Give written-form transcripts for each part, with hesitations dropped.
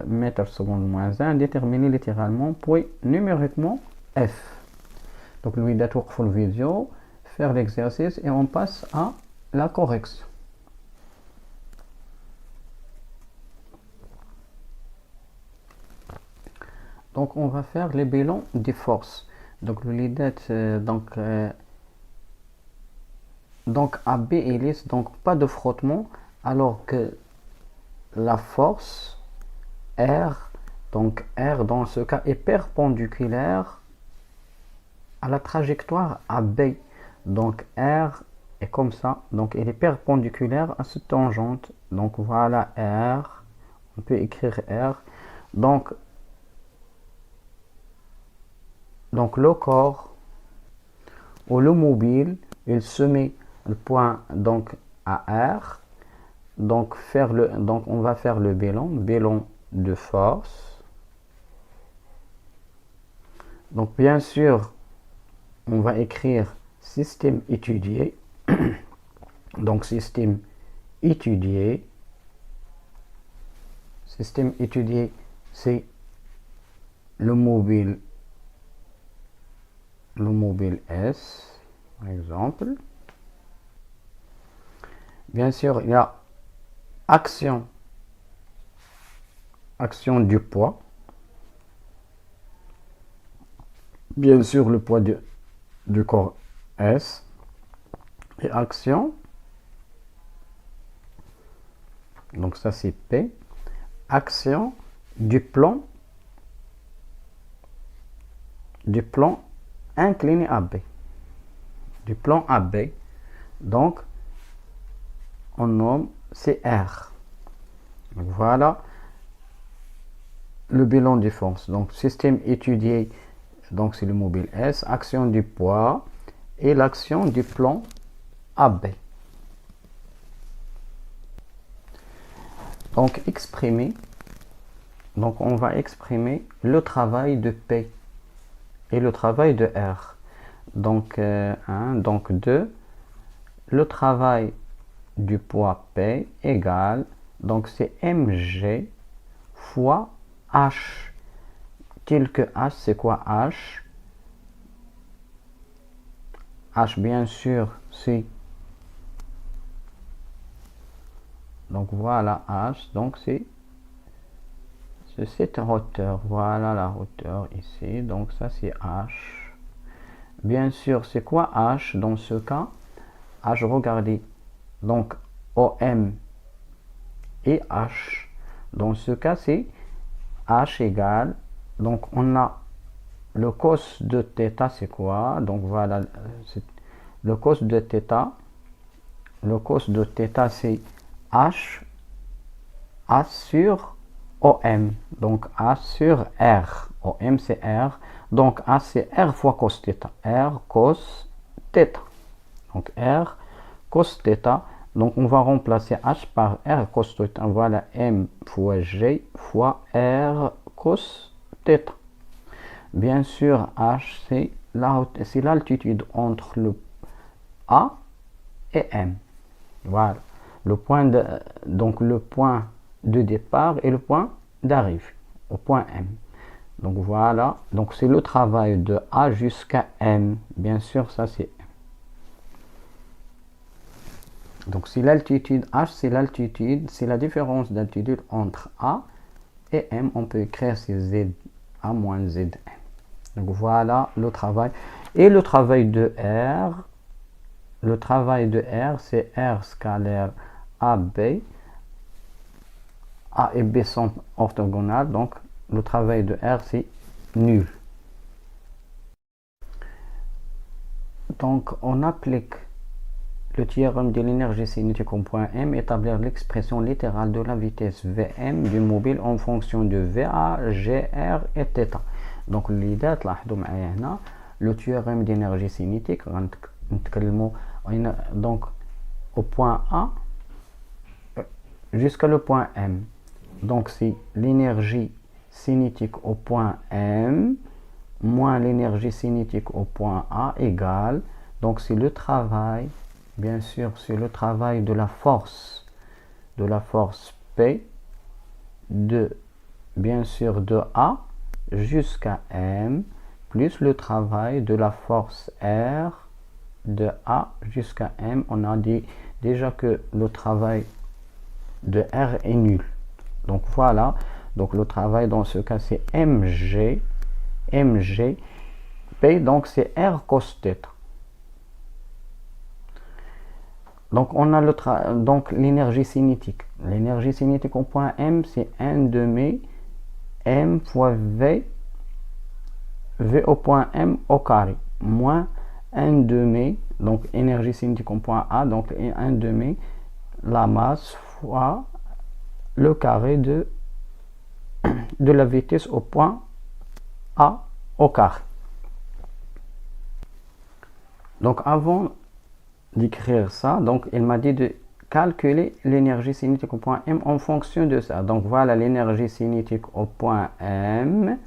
mètres secondes moins 1 déterminer littéralement puis numériquement F. Donc lui d'être full vidéo, faire l'exercice et on passe à la correction. Donc on va faire les bilans des forces. Donc le leader donc AB est lisse, donc pas de frottement, alors que la force R, donc R dans ce cas est perpendiculaire à la trajectoire AB. Donc R est comme ça, donc elle est perpendiculaire à cette tangente. Donc voilà R, on peut écrire R. Donc le corps ou le mobile, il se met le point donc à R. Donc on va faire le bilan de force. Donc bien sûr, on va écrire système étudié. Donc système étudié, c'est le mobile S, par exemple. Bien sûr, il y a action du poids. Bien sûr, le poids du corps S. Et action, donc ça c'est P. Action du plan incliné AB. Du plan AB. Donc, on nomme CR. Donc, voilà le bilan des forces. Donc, système étudié, donc c'est le mobile S, action du poids et l'action du plan AB. Donc, on va exprimer le travail de P et le travail de R. Donc, 2, le travail du poids P égale, donc c'est mg fois h. Tel que h, c'est quoi h? H, bien sûr, c'est, donc voilà h, donc c'est cette hauteur, voilà la hauteur ici, donc ça c'est h. Bien sûr, c'est quoi h dans ce cas? H, regardez, donc OM et H. Dans ce cas, c'est H égale, donc on a le cos de θ, c'est quoi? Donc voilà, le cos de θ. Le cos de θ, c'est H A sur OM. Donc A sur R. OM, c'est R. Donc A, c'est R fois cos θ. R cos θ. Donc R cos θ. Donc on va remplacer H par R cos θ. Voilà M fois G fois R cos θ. Bien sûr, H, c'est l'altitude entre le A et M. Voilà. Donc le point de départ et le point d'arrivée au point M. Donc voilà. Donc c'est le travail de A jusqu'à M. Bien sûr, ça c'est M. Donc c'est l'altitude, H c'est l'altitude, c'est la différence d'altitude entre A et M. On peut écrire c'est Z A moins ZM. Donc voilà le travail. Et le travail de R, c'est R scalaire AB. A et B sont orthogonales, donc le travail de R c'est nul. Donc on applique le théorème de l'énergie cinétique au point M, établir l'expression littérale de la vitesse Vm du mobile en fonction de Va, Gr et θ. Donc l'idée le théorème d'énergie cinétique, donc au point A jusqu'à le point M. Donc c'est l'énergie cinétique au point M moins l'énergie cinétique au point A égale, donc c'est le travail, bien sûr c'est le travail de la force P de bien sûr de A jusqu'à M, plus le travail de la force R de A jusqu'à M. On a dit déjà que le travail de R est nul. Donc voilà, donc le travail dans ce cas c'est mg, P, donc c'est R cos θ. Donc on a donc l'énergie cinétique. L'énergie cinétique au point M c'est 1 demi M fois V au point M au carré, moins 1 demi, donc énergie cinétique au point A, donc 1 demi la masse fois le carré de la vitesse au point A au carré. Donc avant d'écrire ça, donc il m'a dit de calculer l'énergie cinétique au point M en fonction de ça. Donc voilà l'énergie cinétique au point M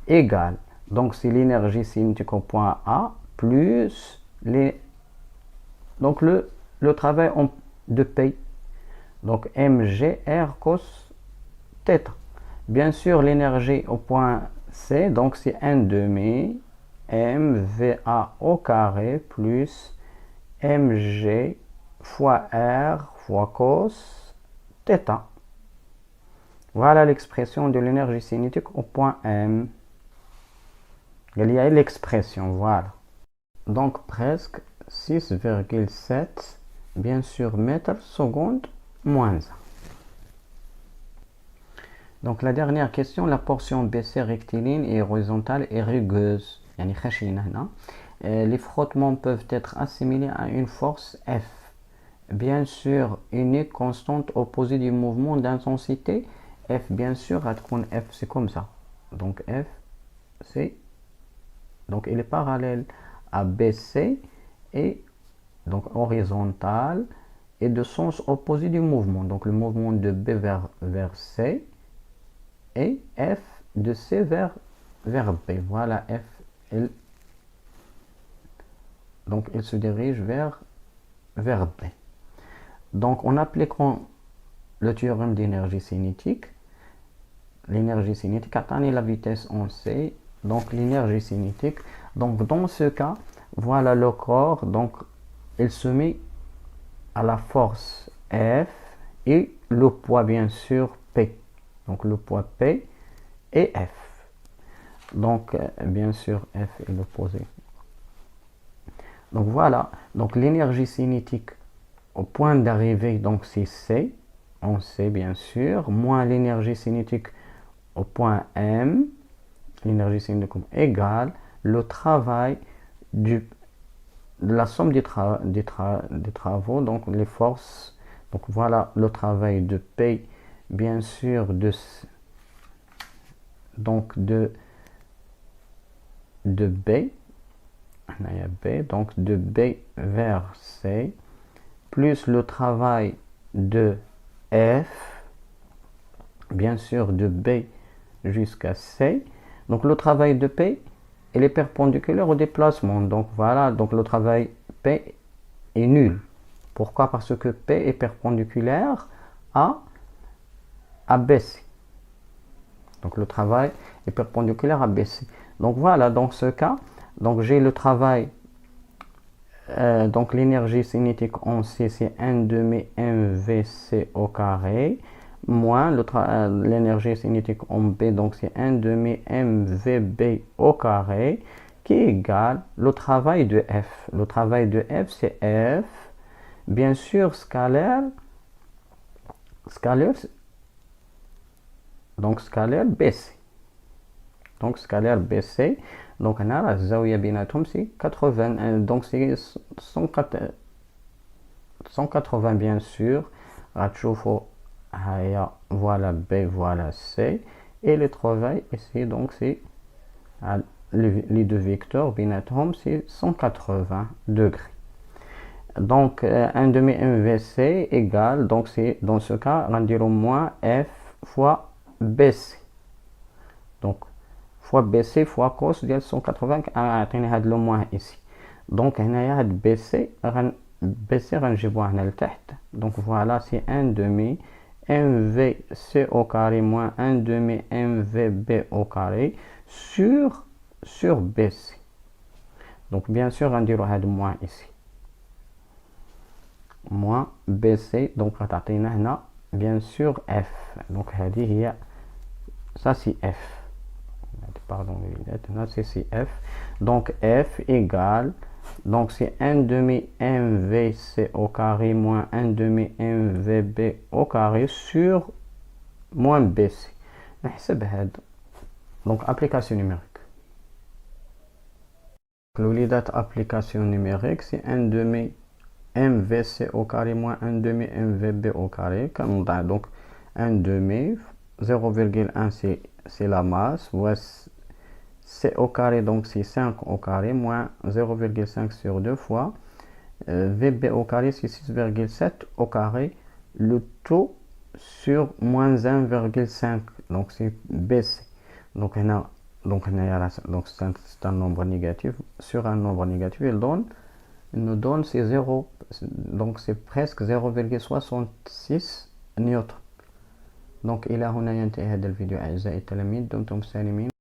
égale, donc c'est l'énergie cinétique au point A plus donc le travail de P, donc mgr cos θ. Bien sûr l'énergie au point C, donc c'est 1 demi mva au carré plus mg fois r fois cos θ. Voilà l'expression de l'énergie cinétique au point M. Il y a l'expression, voilà. Donc presque 6,7, bien sûr, mètres secondes moins 1. Donc la dernière question, la portion BC rectiligne et horizontale est rugueuse. Les frottements peuvent être assimilés à une force F. Bien sûr, unique constante opposée du mouvement d'intensité. F, bien sûr, F c'est comme ça. Donc F, c'est, donc il est parallèle à BC et donc horizontal et de sens opposé du mouvement. Donc le mouvement de B vers C et F de C vers B. Voilà F, donc il se dirige vers B. Donc en appliquant le théorème d'énergie cinétique, l'énergie cinétique atteint la vitesse en C, donc l'énergie cinétique, donc dans ce cas, voilà le corps, donc il se met à la force F et le poids bien sûr P, donc le poids P et F, donc bien sûr F est l'opposé. Donc voilà, donc l'énergie cinétique au point d'arrivée, donc c'est C, on sait bien sûr, moins l'énergie cinétique au point M, l'énergie cinétique égale le travail de la somme des travaux, donc les forces. Donc voilà le travail de P, bien sûr, donc de B, donc de B vers C, plus le travail de F, bien sûr de B jusqu'à C. Donc le travail de P, il est perpendiculaire au déplacement. Donc voilà, donc le travail P est nul. Pourquoi? Parce que P est perpendiculaire à BC. Donc le travail est perpendiculaire à BC. Donc voilà, dans ce cas, donc j'ai le travail, donc l'énergie cinétique en C, c'est 1 demi mvc au carré, moins l'énergie cinétique en B, donc c'est 1 demi mvb au carré, qui est égal le travail de F. Le travail de F, c'est F, bien sûr, scalaire, donc scalaire BC. Donc scalaire BC, donc on a la zaouia binatum, c'est 80, donc c'est 180 bien sûr. Voilà B, voilà C, et le travail ici, donc c'est les deux vecteurs binatum, c'est 180 degrés. Donc 1 demi MVC égale, donc c'est dans ce cas on dirait moins F fois BC, donc fois BC fois cos de 180 عطينا هذا لو موان ici. Donc هنايا هاد BC غنجيبوه هنا لتحت. Donc voilà, c'est 1 demi mvc au carré moins 1 demi mvb au carré sur bc. Donc bien sûr غنديرو هاد moins ici, moins bc. donc غتعطينا هنا bien sûr f. donc هذه هي ça c'est f, pardon là c'est f. donc f égale, donc c'est 1 demi mvc au carré moins 1 demi mvb au carré sur moins bc. نحسب هذا. donc application numérique. l'olidate application numérique c'est 1 demi mvc au carré moins 1 demi mvb au carré. donc 1 demi 0,1 c'est la masse, c au carré donc c'est 5 au carré moins 0,5 sur 2 fois vb au carré c'est 6,7 au carré, le tout sur moins 1,5. donc c'est bc. donc c'est un nombre négatif sur un nombre négatif. il nous donne c'est 0, donc c'est presque 0,66 نيوتن. donc إلى هنا ينتهي هذا الفيديو أعزائي التلاميذ، دمتم سالمين.